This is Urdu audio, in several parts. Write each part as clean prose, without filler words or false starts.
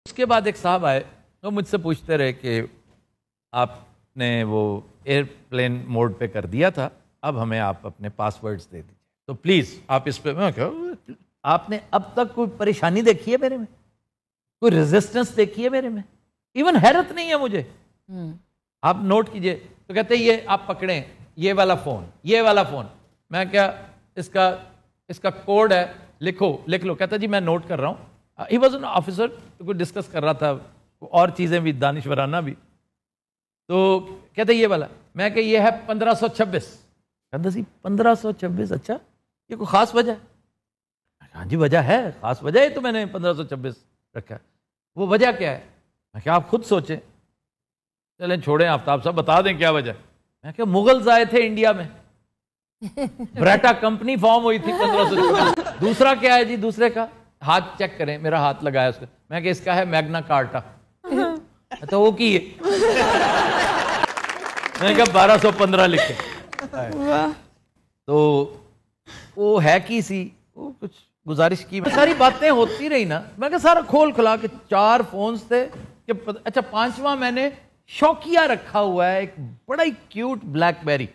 اس کے بعد ایک صاحب آئے وہ مجھ سے پوچھتے رہے کہ آپ نے وہ ایئرپلین موڈ پہ کر دیا تھا، اب ہمیں آپ اپنے پاسورڈز دے دیجیے، تو پلیز آپ اس پہ. میں کہا آپ نے اب تک کوئی پریشانی دیکھی ہے میرے میں، کوئی ریزسٹنس دیکھی ہے میرے میں؟ ایون حیرت نہیں ہے مجھے. آپ نوٹ کیجئے. تو کہتے ہیں یہ آپ پکڑیں یہ والا فون، یہ والا فون. میں کیا اس کا کوڈ ہے، لکھ لو. کہتا جی میں نوٹ کر رہا ہوں. ہی واز این آفیسر، تو کوئی ڈسکس کر رہا تھا اور چیزیں بھی دانشورانہ بھی. تو کہتے یہ والا. میں کہ یہ ہے 1526. کہتا جی 1526، اچھا یہ کوئی خاص وجہ ہے؟ ہاں جی وجہ ہے، خاص وجہ ہے تو میں نے 1526 رکھا. وہ وجہ کیا ہے؟ میں کہ آپ خود سوچیں. چلیں چھوڑیں آفتاب صاحب، بتا دیں کیا وجہ. میں کہ مغلز آئے تھے انڈیا میں، بریٹا کمپنی فارم ہوئی تھی 1526. دوسرا کیا ہے جی؟ دوسرے کا ہاتھ چیک کریں، میرا ہاتھ لگایا اس کو. میں کہ اس کا ہے میگنا کارٹا. تو وہ کی ہے؟ میں کہ 1215 لکھے. تو وہ ہے کی سی، وہ کچھ گزارش کی. ساری باتیں ہوتی رہی نا. میں کہ سارا کھول کھلا کے 4 فونز تھے کہ اچھا 5واں میں نے شوقیہ رکھا ہوا ہے، ایک بڑا ہی کیوٹ بلیک بیری.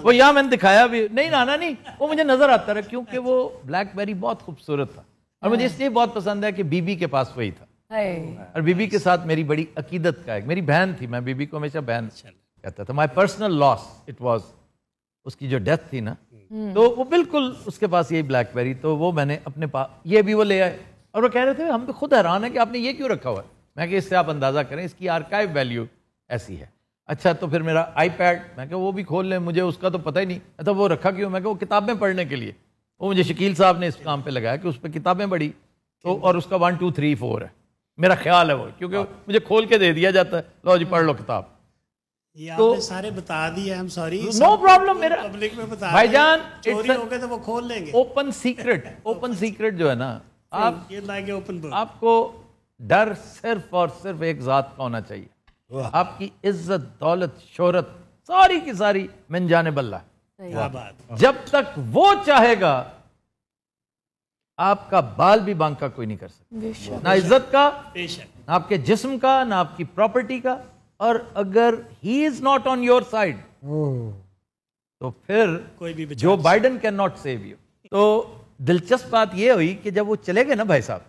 وہ یہاں میں نے دکھایا بھی نہیں، نانا نہیں، وہ مجھے نظر آتا رہا کیونکہ وہ بلیک بیری بہت خوبصورت تھا اور مجھے اس لیے بہت پسند ہے کہ بی بی کے پاس وہی تھا. اور بی بی کے ساتھ میری بڑی عقیدت کا ایک میری بہن تھی. میں بی بی کو ہمیشہ بہن کہتا تھا. My personal loss it was. اس کی جو ڈیتھ تھی نا، تو وہ بالکل اس کے پاس یہی بلیک بیری. تو وہ میں نے اپنے پاس، یہ بھی وہ لے آئے اور وہ کہہ رہے تھے ہم بھی خود حیران ہے کہ آپ نے یہ کیوں رکھا ہوا ہے. میں کہ اس سے آپ اندازہ کریں اس کی آرکائیو ویلیو ایسی ہے. اچھا تو پھر میرا آئی پیڈ، میں کہ وہ بھی کھول لیں، مجھے اس کا تو پتہ ہی نہیں. اچھا وہ رکھا کیوں؟ میں کہ وہ کتابیں پڑھنے کے لیے. وہ مجھے شکیل صاحب نے اس کام پہ لگایا کہ اس پہ کتابیں پڑھی تو، اور اس کا 1 2 3 4 ہے میرا خیال ہے وہ، کیونکہ مجھے کھول کے دے دیا جاتا ہے، لو جی پڑھ لو کتاب. تو سارے بتا دیے. I am sorry, no problem. میرا پبلک میں بتا بھائی جان چوری ہو گئے تو وہ کھول لیں گے. اوپن سیکرٹ جو ہے نا، آپ کو ڈر صرف اور صرف ایک ذات کا ہونا چاہیے. آپ کی عزت، دولت، شہرت ساری کی ساری من جانب اللہ. جب تک وہ چاہے گا آپ کا بال بھی بانکا کوئی نہیں کر سکتا، نہ عزت کا، نہ آپ کے جسم کا، نہ آپ کی پراپرٹی کا. اور اگر he is not on your side تو پھر جو Biden can not save you. تو دلچسپ بات یہ ہوئی کہ جب وہ چلے گئے نا بھائی صاحب،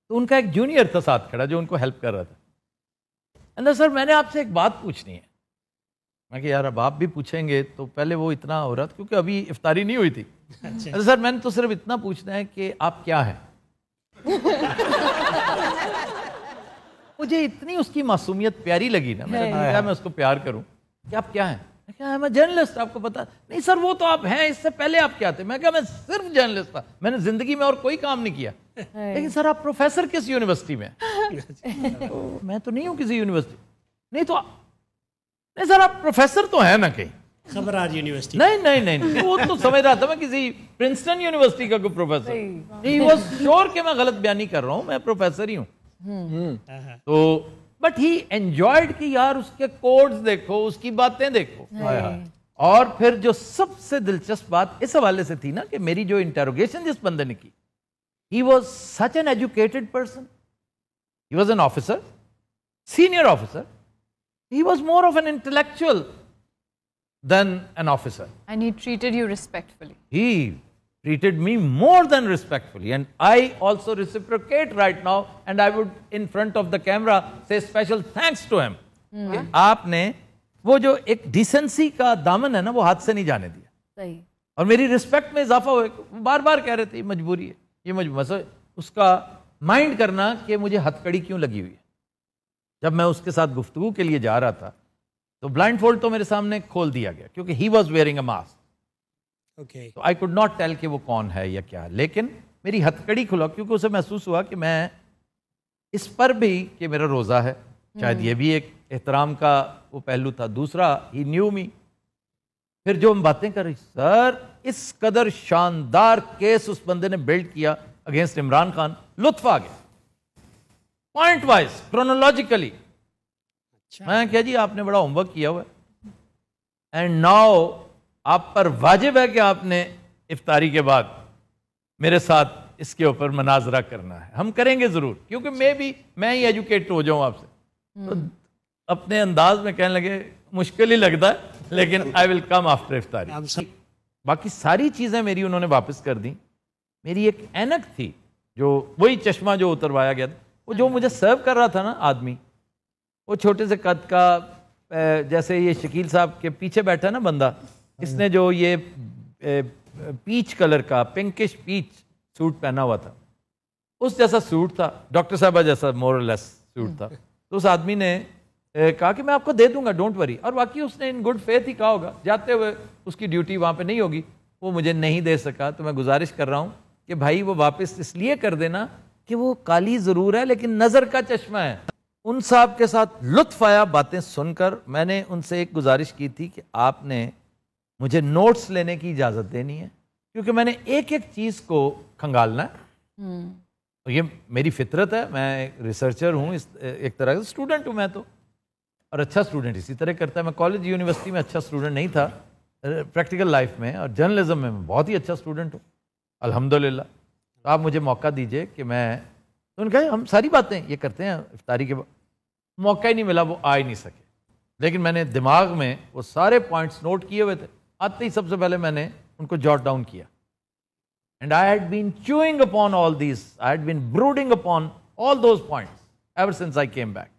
تو ان کا ایک جونیئر تھا ساتھ کھڑا جو ان کو ہیلپ کر رہا تھا. اندر سر میں نے آپ سے ایک بات پوچھنی ہے. میں کہ یار اب آپ بھی پوچھیں گے تو پہلے وہ اتنا ہو رہا تھا کیونکہ ابھی افطاری نہیں ہوئی تھی. سر میں نے تو صرف اتنا پوچھنا ہے کہ آپ کیا ہیں. مجھے اتنی اس کی معصومیت پیاری لگی نا، میں اس کو پیار کروں کہ آپ کیا ہیں. میں جرنلسٹ، آپ کو پتا نہیں. سر وہ تو آپ ہیں، اس سے پہلے آپ کیا تھے؟ میں کہا میں صرف جرنلسٹ تھا، میں نے زندگی میں اور کوئی کام نہیں کیا. لیکن سر آپ پروفیسر کس یونیورسٹی میں؟ میں تو نہیں ہوں کسی یونیورسٹی. نہیں تو نہیں سر آپ پروفیسر تو ہیں نا کہیں خبرات یونیورسٹی؟ نہیں وہ تو سمجھ رہا تھا میں کسی پرنسٹن یونیورسٹی کا کوئی پروفیسر. ہی واز شیور کہ میں غلط بیانی کر رہا ہوں، میں پروفیسر ہی ہوں. تو بٹ ہی انجوائڈ کہ یار اس کے کوڈز دیکھو، اس کی باتیں دیکھو. اور پھر جو سب سے دلچسپ بات اس حوالے سے تھی نا کہ میری جو انٹروگیشن جس بندے نے کی، he was such an educated person. He was an officer, senior officer. He was more of an intellectual than an officer. And he treated you respectfully. He treated me more than respectfully, and I also reciprocate right now, and I would in front of the camera say special thanks to him. کہ آپ نے وہ جو ایک ڈیسنسی کا دامن ہے نا وہ ہاتھ سے نہیں جانے دیا. صحیح. اور میری رسپیکٹ میں اضافہ ہوا. بار بار کہہ رہے تھے یہ مجبوری ہے، یہ مجبوری. اس کا مائنڈ کرنا کہ مجھے ہتھ کڑی کیوں لگی ہوئی ہے. جب میں اس کے ساتھ گفتگو کے لیے جا رہا تھا تو بلائنڈ فولڈ تو میرے سامنے کھول دیا گیا کیونکہ ہی واز ویئرنگ اے ماسک. تو آئی کوڈ ناٹ ٹیل کہ وہ کون ہے یا کیا. لیکن میری ہتھ کڑی کھلا کیونکہ اسے محسوس ہوا کہ میں اس پر بھی کہ میرا روزہ ہے، شاید یہ بھی ایک احترام کا وہ پہلو تھا. دوسرا ہی نیو می. پھر جو ہم باتیں کر رہی سر، اس قدر شاندار کیس اس بندے نے بلڈ کیا اگینسٹ عمران خان، لطف آ گیا پوائنٹ وائز کرونالوجیکلی. میں کہا جی آپ نے بڑا ہوم ورک کیا ہوا ہے، اینڈ ناؤ آپ پر واجب ہے کہ آپ نے افطاری کے بعد میرے ساتھ اس کے اوپر مناظرہ کرنا ہے. ہم کریں گے ضرور, کیونکہ میں ہی ایجوکیٹ ہو جاؤں آپ سے. تو اپنے انداز میں کہنے لگے مشکل ہی لگتا ہے لیکن آئی ول کم آفٹر افطاری. باقی ساری چیزیں میری انہوں نے واپس کر دیں. میری ایک اینک تھی, جو وہی چشمہ جو اتروایا گیا تھا, وہ جو مجھے سرو کر رہا تھا نا آدمی, وہ چھوٹے سے قد کا, جیسے یہ شکیل صاحب کے پیچھے بیٹھا نا بندہ, اس نے جو یہ پیچ کلر کا پنکش پیچ سوٹ پہنا ہوا تھا, اس جیسا سوٹ تھا, ڈاکٹر صاحبہ جیسا مور اور لیس سوٹ تھا. تو اس آدمی نے کہا کہ میں آپ کو دے دوں گا, ڈونٹ وری. اور واقعی اس نے ان گڈ فیتھ ہی کہا ہوگا, جاتے ہوئے اس کی ڈیوٹی وہاں پہ نہیں ہوگی, وہ مجھے نہیں دے سکا. تو میں گزارش کر رہا ہوں کہ بھائی وہ واپس اس لیے کر دینا کہ وہ کالی ضرور ہے لیکن نظر کا چشمہ ہے. ان صاحب کے ساتھ لطف آیا باتیں سن کر. میں نے ان سے ایک گزارش کی تھی کہ آپ نے مجھے نوٹس لینے کی اجازت دینی ہے, کیونکہ میں نے ایک ایک چیز کو کھنگالنا ہے. یہ میری فطرت ہے, میں ریسرچر ہوں, ایک طرح کا اسٹوڈنٹ ہوں میں تو, اور اچھا اسٹوڈنٹ اسی طرح کرتا ہے. میں کالج یونیورسٹی میں اچھا اسٹوڈنٹ نہیں تھا, پریکٹیکل لائف میں اور جرنلزم میں بہت ہی اچھا اسٹوڈنٹ ہوں الحمدللہ. تو آپ مجھے موقع دیجئے کہ میں, تو انہوں نے کہا ہم ساری باتیں یہ کرتے ہیں افطاری کے بعد. موقع ہی نہیں ملا, وہ آ ہی نہیں سکے, لیکن میں نے دماغ میں وہ سارے پوائنٹس نوٹ کیے ہوئے تھے. آتے ہی سب سے پہلے میں نے ان کو جاٹ ڈاؤن کیا. And I had been chewing upon all these, I had been brooding upon all those points ever since I came back.